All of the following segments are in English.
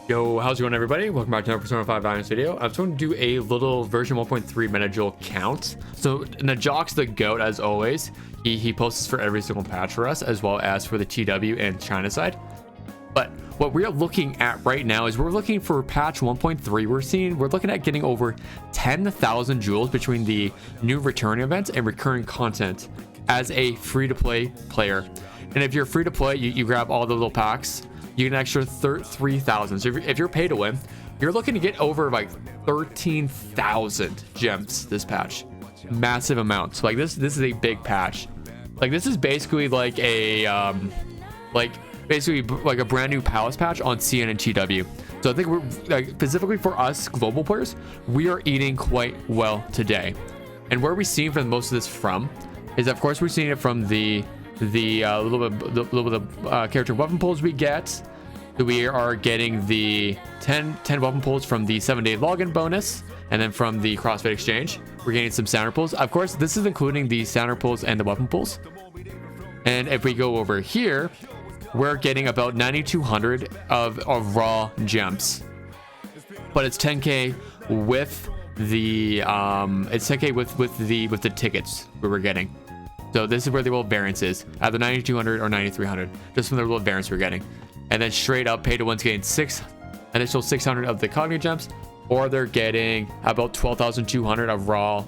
Yo, how's it going, everybody? Welcome back to another Persona 5 X video. I'm just going to do a little version 1.3 meta duel count. So Najox the GOAT, as always, he posts for every single patch for us, as well as for the TW and China side. But what we're looking at right now is we're looking for patch 1.3. We're looking at getting over 10,000 jewels between the new return events and recurring content as a free-to-play player. And if you're free to play, you grab all the little packs. You get an extra 3,000. So if you're pay to win, you're looking to get over like 13,000 gems this patch. Massive amounts. Like this is a big patch. Like this is basically like a basically like a brand new palace patch on CN and TW. So I think we're like, specifically for us global players, we are eating quite well today. And where are we seeing for most of this from is, of course, we're seeing it from the little bit of character weapon pulls we get. We are getting the 10 weapon pulls from the 7-day login bonus, and then from the CrossFit exchange we're getting some sounder pulls. Of course, this is including the sounder pulls and the weapon pulls. And if we go over here, we're getting about 9,200 of raw gems, but it's 10k with the it's 10k with the tickets we were getting. So this is where the little variance is, either 9,200 or 9,300, just from the little variance we're getting. And then straight up, pay to win's getting initial 600 of the cognitive gems, or they're getting about 12,200 of raw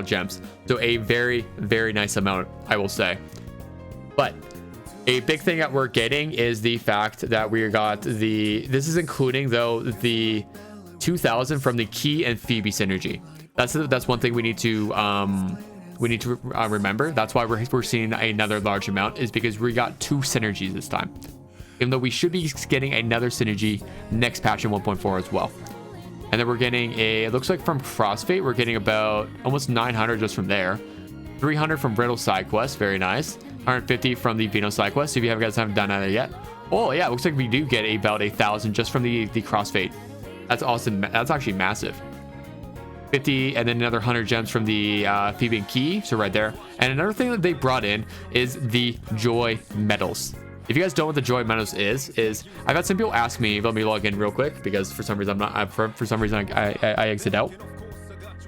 gems. So a very, very nice amount, I will say. But a big thing that we're getting is the fact that we got this is including though the 2,000 from the Key and Phoebe synergy. That's one thing we need to remember. That's why we're seeing another large amount, is because we got 2 synergies this time, even though we should be getting another synergy next patch in 1.4 as well. And then we're getting it looks like from CrossFit we're getting about almost 900 just from there, 300 from Riddle side quest, very nice, 150 from the Vino side quest. So if you guys haven't done that yet, oh yeah, it looks like we do get about 1,000 just from the CrossFit. That's awesome. That's actually massive. 50, and then another 100 gems from the Phoebe and Key, so right there. And another thing that they brought in is the Joy Medals. If you guys don't know what the Joy Medals is I've had some people ask me. Let me log in real quick, because for some reason for some reason I exit out.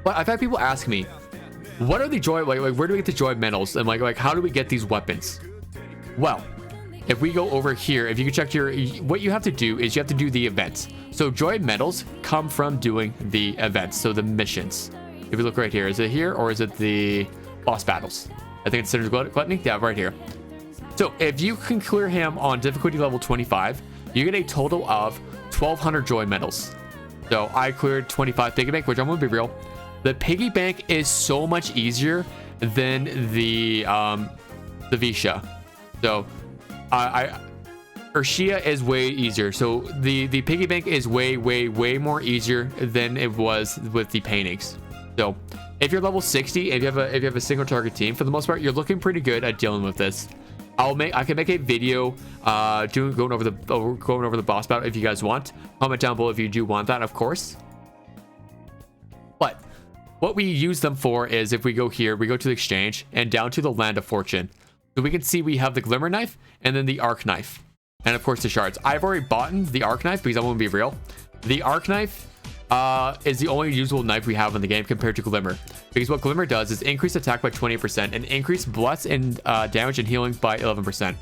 But I've had people ask me, what are the Joy, like where do we get the Joy Medals, and like how do we get these weapons? Well, if we go over here, if you can check what you have to do is you have to do the events. So Joy Medals come from doing the events, so the missions. If you look right here, is it here or is it the boss battles? I think it's Sinner's Gluttony. Yeah, right here. So if you can clear him on difficulty level 25, you get a total of 1,200 Joy Medals. So I cleared 25 piggy bank, which I'm gonna be real. The piggy bank is so much easier than the Visha. So Urshia is way easier. So the piggy bank is way more easier than it was with the paintings. So if you're level 60, if you have a single target team, for the most part, you're looking pretty good at dealing with this. I can make a video going over the boss battle if you guys want. Comment down below if you do want that, of course. But what we use them for is, if we go here, we go to the exchange and down to the Land of Fortune. So we can see we have the Glimmer Knife and then the Arc Knife. And of course the shards. I've already bought the Arc Knife because I want to be real. The Arc Knife is the only usable knife we have in the game compared to Glimmer. Because what Glimmer does is increase attack by 20% and increase bless and damage and healing by 11%.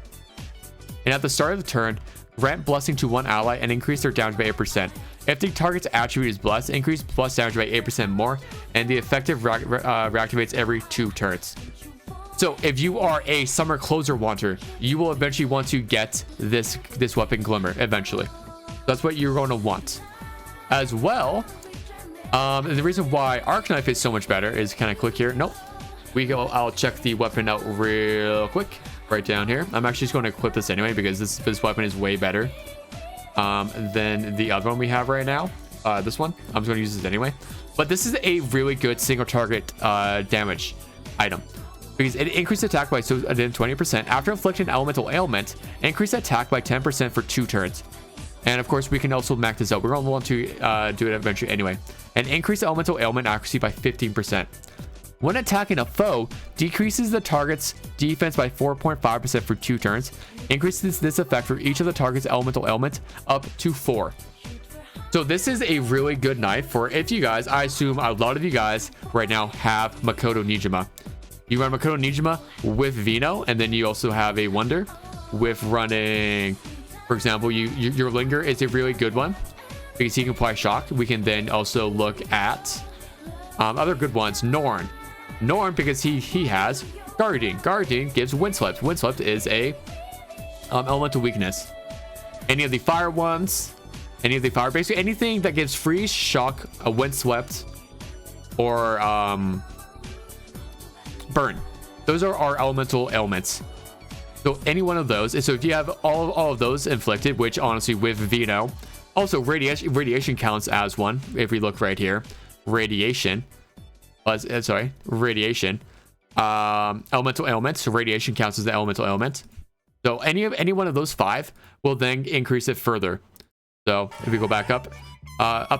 And at the start of the turn, grant blessing to one ally and increase their damage by 8%. If the target's attribute is blessed, increase bless damage by 8% more, and the effective reactivates every 2 turns. So if you are a summer closer wanter, you will eventually want to get this weapon Glimmer eventually. That's what you're going to want. As well, the reason why Arc Knife is so much better is, can I click here? Nope. I'll check the weapon out real quick right down here. I'm actually just going to equip this anyway, because this weapon is way better than the other one we have right now. This one, I'm just going to use this anyway. But this is a really good single target damage item, because it increases attack by 20%. After inflicting elemental ailment, increase attack by 10% for 2 turns. And of course, we can also max this out. We're going to want to do it eventually anyway. And increase elemental ailment accuracy by 15%. When attacking a foe, decreases the target's defense by 4.5% for 2 turns. Increases this effect for each of the target's elemental ailments up to 4. So this is a really good knife for if you guys, I assume a lot of you guys right now have Makoto Nijima. You run Makoto Nijima with Vino, and then you also have a Wonder with running, for example, your Linger is a really good one because he can apply shock. We can then also look at other good ones. Norn because he has Guardian. Guardian gives Windswept. Windswept is a elemental weakness. Any of the fire ones, any of the fire, basically anything that gives freeze, shock, a Windswept, or burn. Those are our elemental ailments. So any one of those. So if you have all of those inflicted, which honestly with Vino, also radiation counts as one. If we look right here, radiation. Radiation. Elemental ailments. So radiation counts as the elemental element. So any one of those 5 will then increase it further. So if we go back up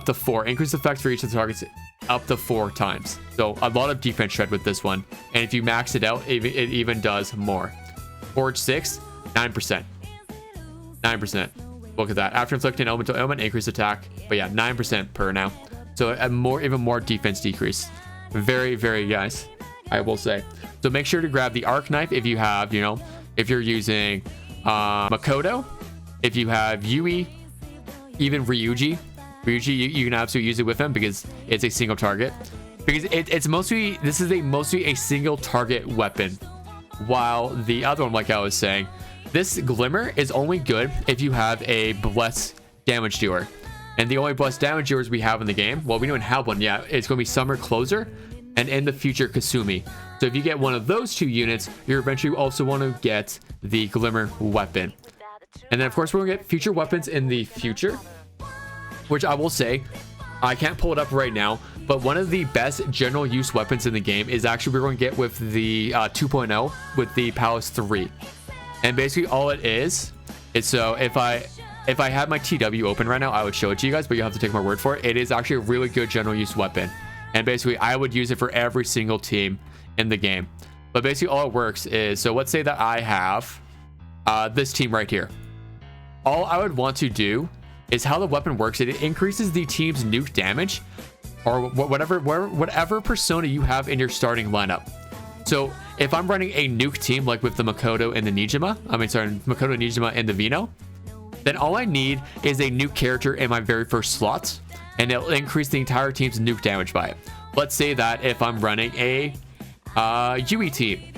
to 4, increase effect for each of the targets up to 4 times. So a lot of defense shred with this one. And if you max it out, it even does more. Forge 6, 9%. 9%. Look at that. After inflicting elemental ailment, increase attack. But yeah, 9% per now. So even more defense decrease. Very, very nice, I will say. So make sure to grab the arc knife if you have, if you're using Makoto, if you have Yui, even Ryuji, you can absolutely use it with him because it's a single target. Because it's mostly, this is mostly a single target weapon. While the other one, like I was saying, this Glimmer is only good if you have a blessed damage dealer. And the only blessed damage dealers we have in the game, well, we don't have one yet. It's going to be Summer Closer and in the future Kasumi. So if you get one of those 2 units, you're eventually also want to get the Glimmer weapon. And then of course we're going to get future weapons in the future, which I will say, I can't pull it up right now, but one of the best general use weapons in the game is actually we're going to get with the 2.0 with the Palace 3. And basically all it is so if I had my TW open right now, I would show it to you guys, but you have to take my word for it. It is actually a really good general use weapon. And basically I would use it for every single team in the game. But basically all it works is, so let's say that I have this team right here. All I would want to do is how the weapon works. It increases the team's nuke damage or whatever persona you have in your starting lineup. So if I'm running a nuke team like with the Makoto and the Nijima, Makoto, Nijima, and the Vino, then all I need is a nuke character in my very first slot, and it'll increase the entire team's nuke damage by it. Let's say that if I'm running a Yui team,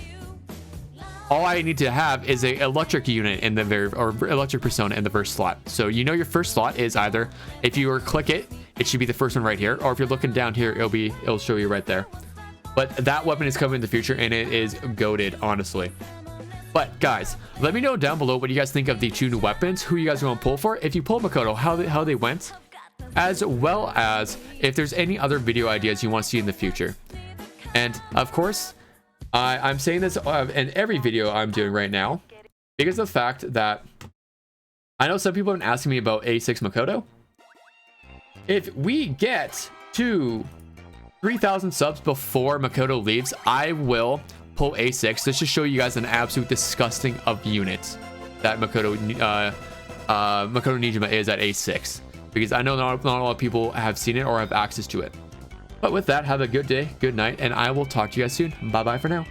all I need to have is a electric unit in the electric persona in the first slot. So your first slot is either, if you click it, it should be the first one right here, or if you're looking down here, it'll show you right there. But that weapon is coming in the future, and it is goated, honestly. But guys, let me know down below what you guys think of the 2 new weapons, who you guys are going to pull for. If you pull Makoto, how they went, as well as if there's any other video ideas you want to see in the future. And of course, I'm saying this in every video I'm doing right now because of the fact that I know some people have been asking me about A6 Makoto. If we get to 3,000 subs before Makoto leaves, I will pull A6 just to show you guys an absolute disgusting of units that Makoto Nijima is at A6, because I know not a lot of people have seen it or have access to it. But with that, have a good day, good night, and I will talk to you guys soon. Bye bye for now.